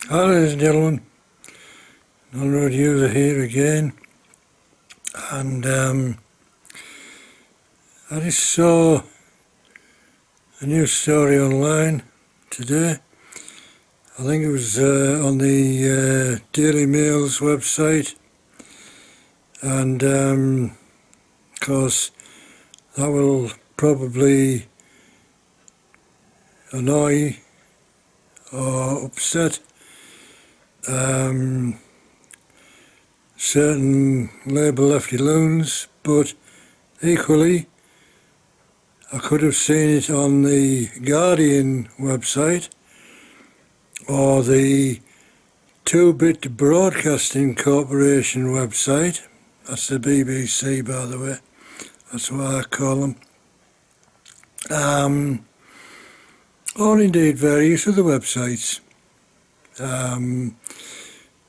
Hi ladies and gentlemen, non-road user here again, and I just saw a news story online today. I think it was on the Daily Mail's website, and of course that will probably annoy or upset certain Labour lefty loons, but equally I could have seen it on the Guardian website or the 2-Bit Broadcasting Corporation website. That's the BBC, by the way. That's what I call them. Or indeed various other websites.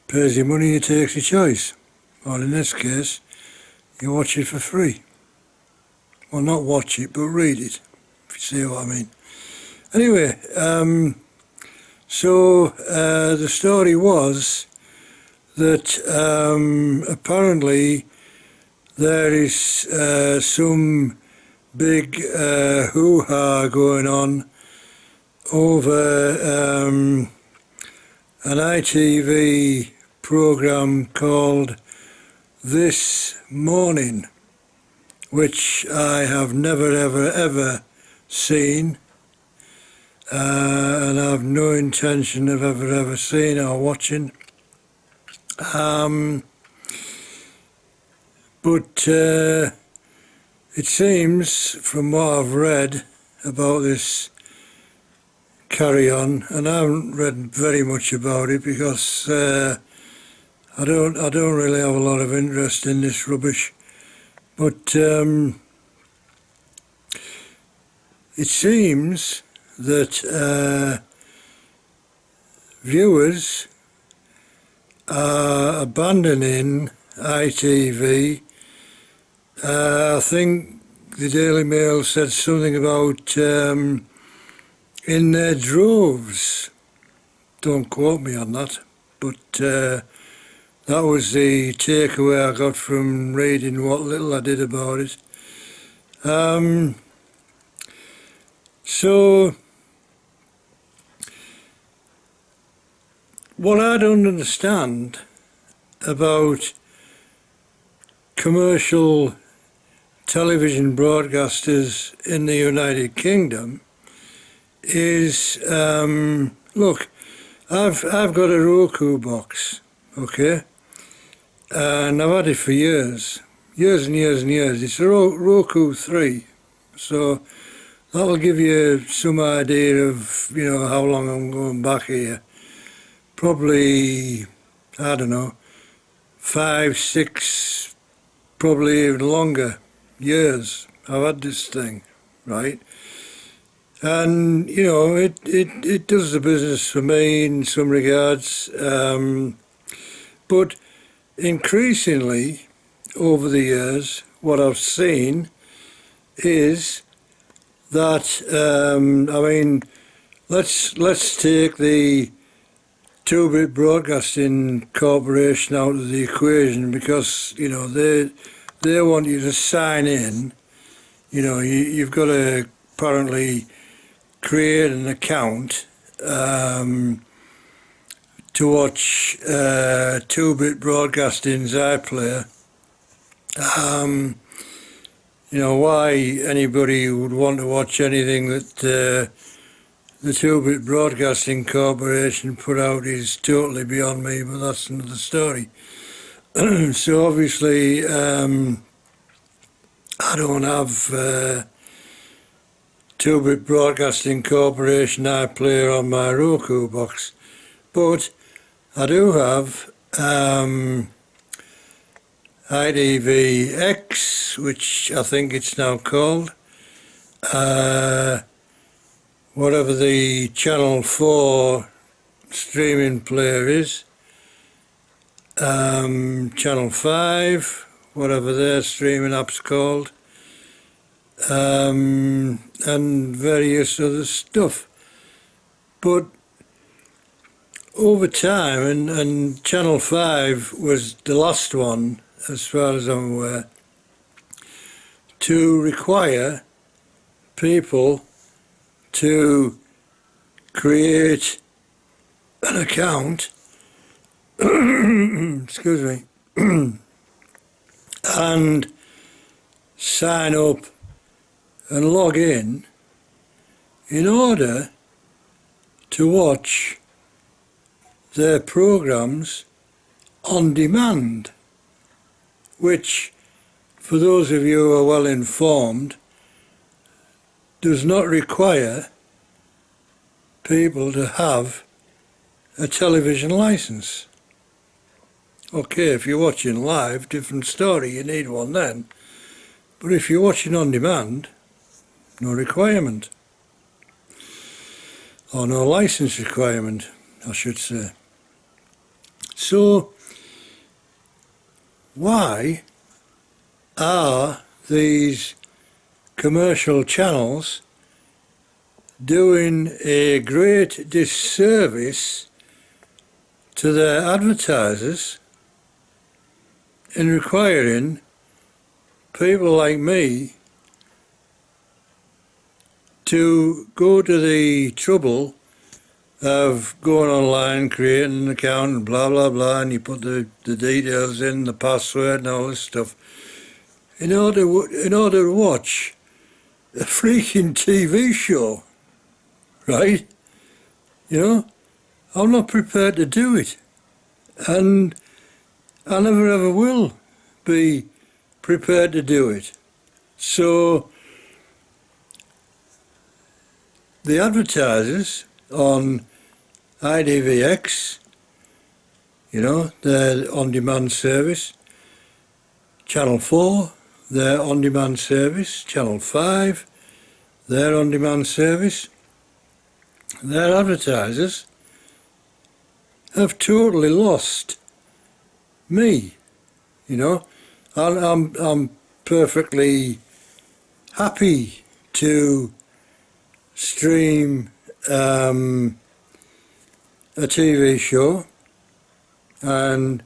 Pays your money, you takes your choice. Or in this case, you watch it for free. Well, not watch it, but read it, if you see what I mean. Anyway, so the story was that apparently there is some big hoo-ha going on over an ITV programme called This Morning, which I have never ever seen, and I have no intention of ever seeing or watching. But it seems, from what I've read about this carry-on, and I haven't read very much about it because I don't really have a lot of interest in this rubbish. But it seems that viewers are abandoning ITV. I think the Daily Mail said something about in their droves. Don't quote me on that, but that was the takeaway I got from reading what little I did about it. So what I don't understand about commercial television broadcasters in the United Kingdom is, look, I've got a Roku box, okay, and I've had it for years and years. It's a Roku 3, so that'll give you some idea of, you know, how long I'm going back here. Probably, I don't know, 5, 6, probably even longer years I've had this thing, right? And, you know, it does the business for me in some regards, but increasingly over the years what I've seen is that, I mean, let's take the 2-Bit Broadcasting Corporation out of the equation, because, you know, they want you to sign in. You know, you've got to apparently create an account to watch 2-Bit Broadcasting's iPlayer. You know, why anybody would want to watch anything that the 2-Bit Broadcasting Corporation put out is totally beyond me, but that's another story. So obviously I don't have 2-Bit Broadcasting Corporation iPlayer on my Roku box, but I do have ITVX, which I think it's now called, whatever the Channel 4 streaming player is, Channel 5, whatever their streaming app's called, and various other stuff. But over time, and Channel 5 was the last one, as far as I'm aware, to require people to create an account, excuse me, and sign up and log in order to watch their programs on demand, which, for those of you who are well informed, does not require people to have a television license. Okay, if you're watching live, different story, you need one then. But if you're watching on demand, no requirement. Or no license requirement, I should say. So, why are these commercial channels doing a great disservice to their advertisers in requiring people like me to go to the trouble of going online, creating an account and blah blah blah, and you put the details in, the password and all this stuff, in order to watch a freaking TV show, right? You know, I'm not prepared to do it, and I never ever will be prepared to do it. So the advertisers on IDVX, you know, their on-demand service, Channel 4, their on-demand service, Channel 5, their on-demand service, their advertisers have totally lost me, you know. I'm perfectly happy to stream a TV show, and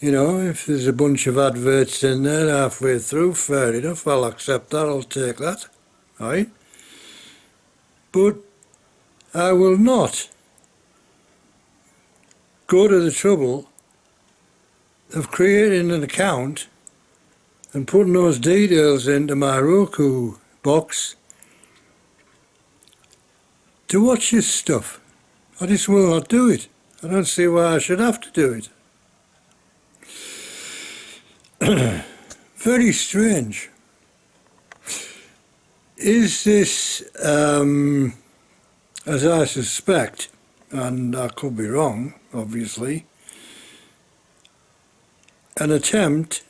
you know, if there's a bunch of adverts in there halfway through, fair enough, I'll accept that, I'll take that, right? But I will not go to the trouble of creating an account and putting those details into my Roku box to watch this stuff. I just will not do it. I don't see why I should have to do it. Very strange. Is this, as I suspect, and I could be wrong, obviously, an attempt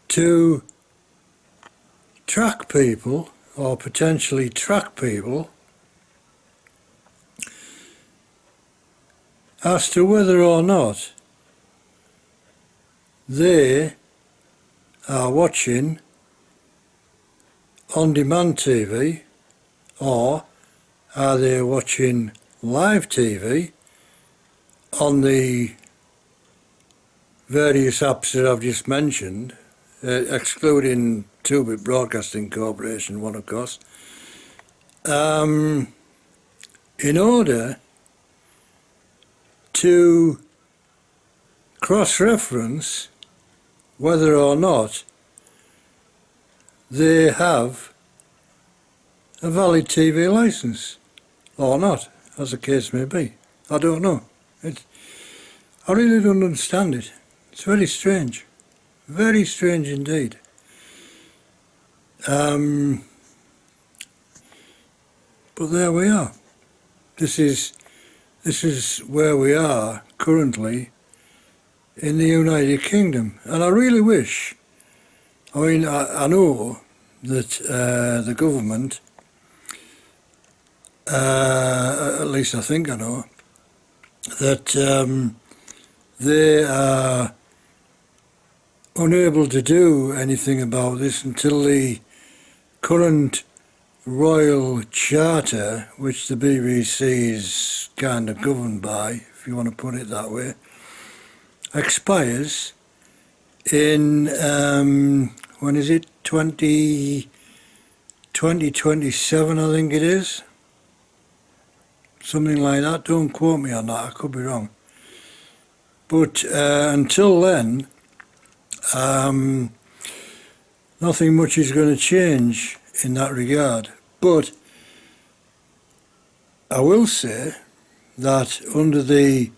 to track people, or potentially track people, as to whether or not they are watching on-demand TV, or are they watching live TV on the various apps that I've just mentioned, excluding 2-Bit Broadcasting Corporation one, of course, in order to cross-reference whether or not they have a valid TV license or not, as the case may be. I don't know. I really don't understand it. It's very strange. Very strange indeed. But there we are. This is where we are currently in the United Kingdom, and I really wish, I mean, I know that the government, at least I think I know, that they are unable to do anything about this until the current Royal Charter, which the BBC is kind of governed by, if you want to put it that way, expires in, when is it, 2027 I think it is, something like that. Don't quote me on that, I could be wrong. But until then, nothing much is going to change in that regard. But I will say that under the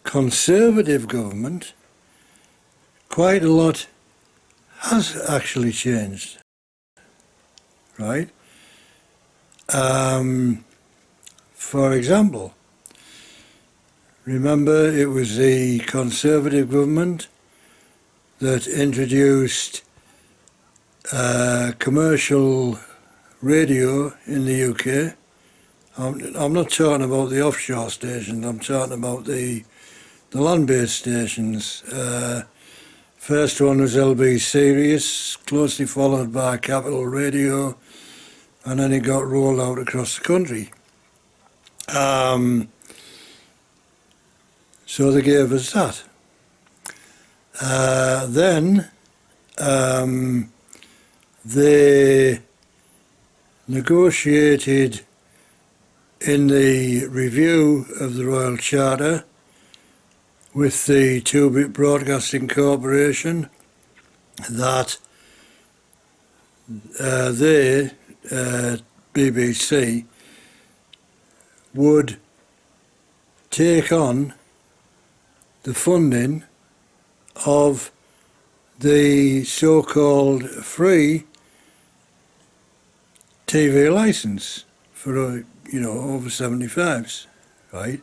Conservative government, quite a lot has actually changed, right? For example, remember it was the Conservative government that introduced commercial radio in the UK. I'm not talking about the offshore stations, I'm talking about the land-based stations. First one was LB Sirius, closely followed by Capital Radio, and then it got rolled out across the country. So they gave us that. Then they negotiated in the review of the Royal Charter with the 2-Bit Broadcasting Corporation that they, BBC, would take on the funding of the so-called free TV licence for, over 75s, right?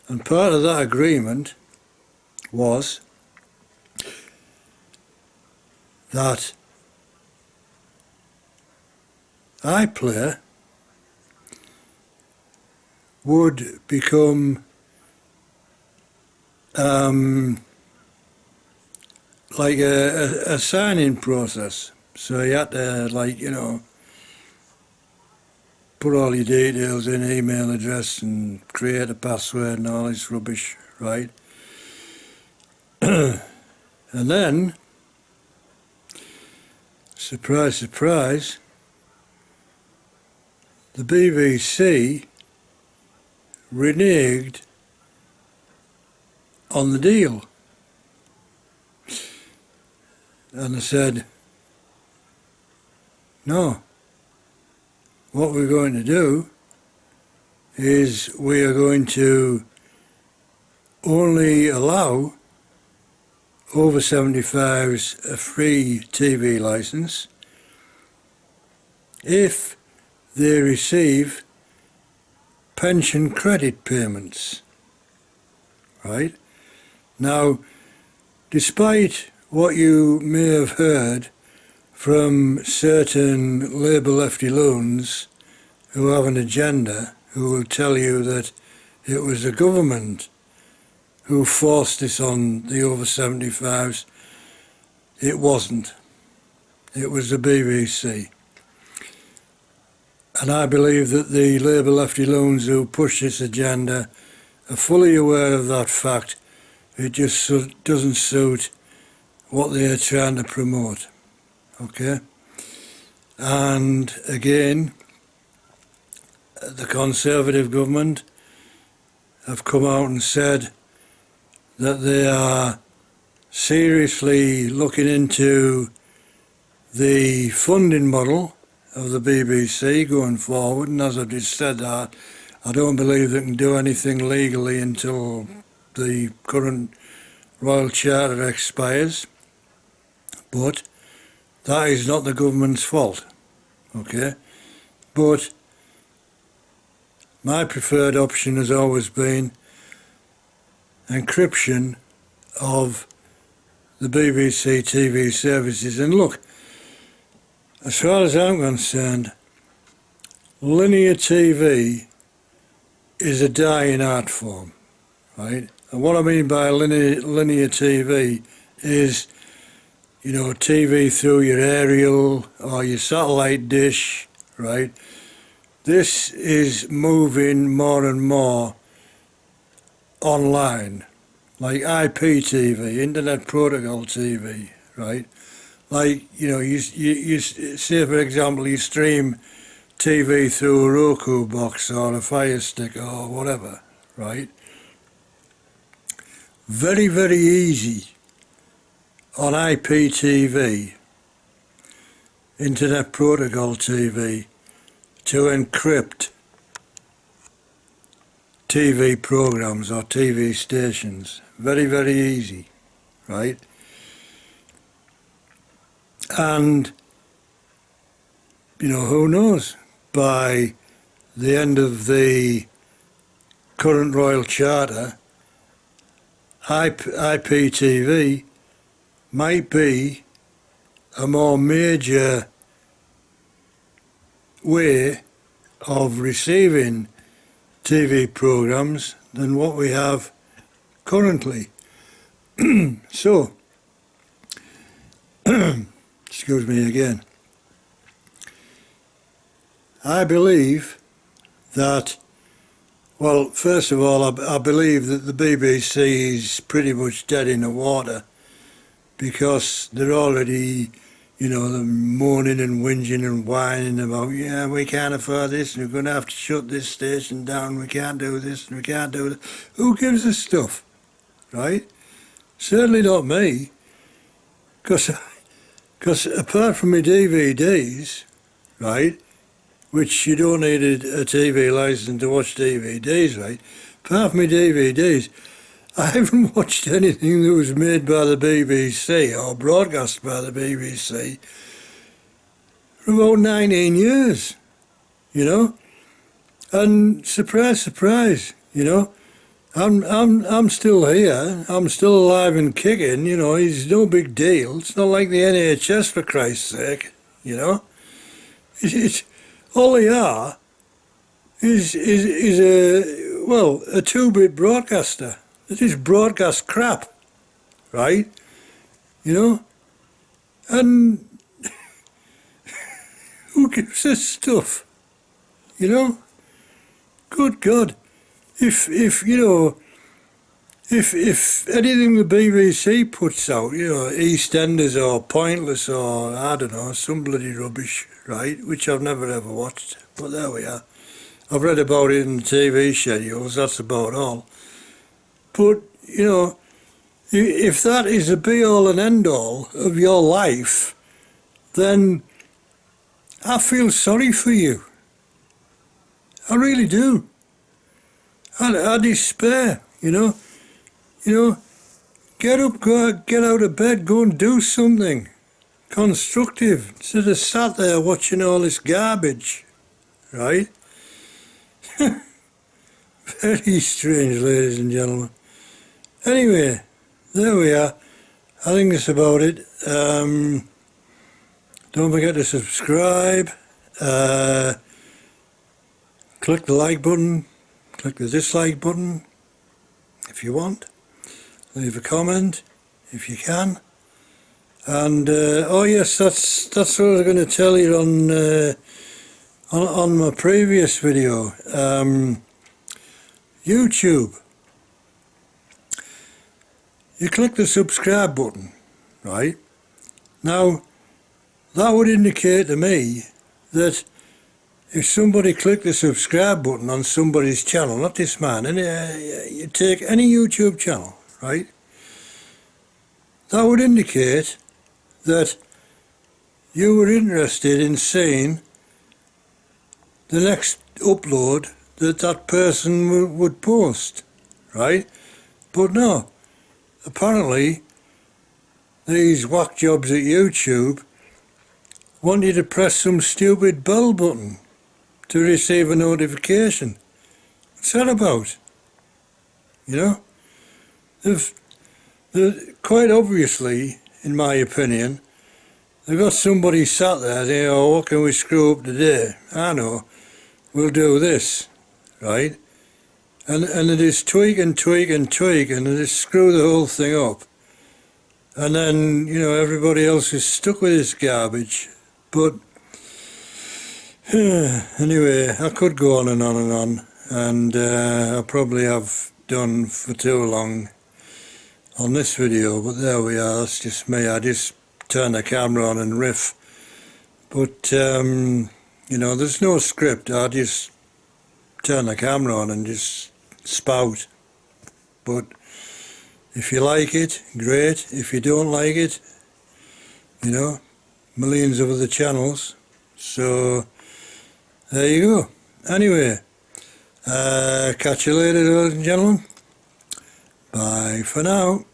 And part of that agreement was that iPlayer would become like a sign-in process. So you had to, put all your details in, email address, and create a password and all this rubbish, right? And then, surprise, surprise, the BBC reneged on the deal. And they said, no, what we're going to do is we are going to only allow over 75s a free TV licence if they receive pension credit payments, right? Now, despite what you may have heard from certain Labour lefty loons who have an agenda, who will tell you that it was the government who forced this on the over 75s, it wasn't. It was the BBC. And I believe that the Labour lefty loons who push this agenda are fully aware of that fact. It just doesn't suit what they are trying to promote. Okay? And again, the Conservative government have come out and said that they are seriously looking into the funding model of the BBC going forward, and as I just said, I don't believe they can do anything legally until the current Royal Charter expires, but that is not the government's fault, okay? But my preferred option has always been encryption of the BBC TV services. And look, as far as I'm concerned, linear TV is a dying art form, right? And what I mean by linear TV is, TV through your aerial or your satellite dish, right? this is moving more and more online, like IPTV, Internet Protocol TV, right? Like, you say, for example, you stream TV through a Roku box or a Fire Stick or whatever, right? Very, very easy on IPTV, Internet Protocol TV, to encrypt TV programs or TV stations. Very, very easy, right? And, who knows, by the end of the current Royal Charter, IPTV might be a more major way of receiving TV programs than what we have currently. So, excuse me again, I believe that, well, first of all, I believe that the BBC is pretty much dead in the water, because they're already, they're moaning and whinging and whining about, yeah, we can't afford this, and we're going to have to shut this station down, we can't do this, and we can't do that. Who gives a stuff, right? Certainly not me, because apart from my DVDs, right, which you don't need a TV license to watch DVDs, right? Apart from my DVDs, I haven't watched anything that was made by the BBC or broadcast by the BBC for about 19 years, And surprise, surprise, I'm still here. I'm still alive and kicking. It's no big deal. It's not like the NHS, for Christ's sake. It's all they are is a 2-bit broadcaster. They just broadcast crap, right? And who gives this stuff? Good God. If anything the BBC puts out, EastEnders or Pointless or, I don't know, some bloody rubbish, right, which I've never ever watched, but there we are. I've read about it in the TV schedules, that's about all. But, if that is the be-all and end-all of your life, then I feel sorry for you. I really do. I despair, Get up, get out of bed, go and do something constructive instead of sat there watching all this garbage, right? Very strange, ladies and gentlemen. Anyway, there we are. I think that's about it. Don't forget to subscribe. Click the like button. Click the dislike button if you want. Leave a comment if you can. And oh yes, that's what I was going to tell you on my previous video. YouTube. You click the subscribe button, right? Now, that would indicate to me that if somebody clicked the subscribe button on somebody's channel, not this man, you take any YouTube channel, right? That would indicate that you were interested in seeing the next upload that person would post, right? But no, apparently these whack jobs at YouTube want you to press some stupid bell button to receive a notification. What's that about? They've quite obviously, in my opinion, they've got somebody sat there saying, oh, what can we screw up today? I know, we'll do this, right? And they just tweak and tweak and tweak and they just screw the whole thing up. And then, everybody else is stuck with this garbage. But Anyway, I could go on and on and on, and I probably have done for too long on this video, but there we are. That's just me. I just turn the camera on and riff, but you know, there's no script. I just turn the camera on and just spout. But if you like it, great. If you don't like it, you know, millions of other channels. So there you go. Anyway, catch you later, ladies and gentlemen. Bye for now.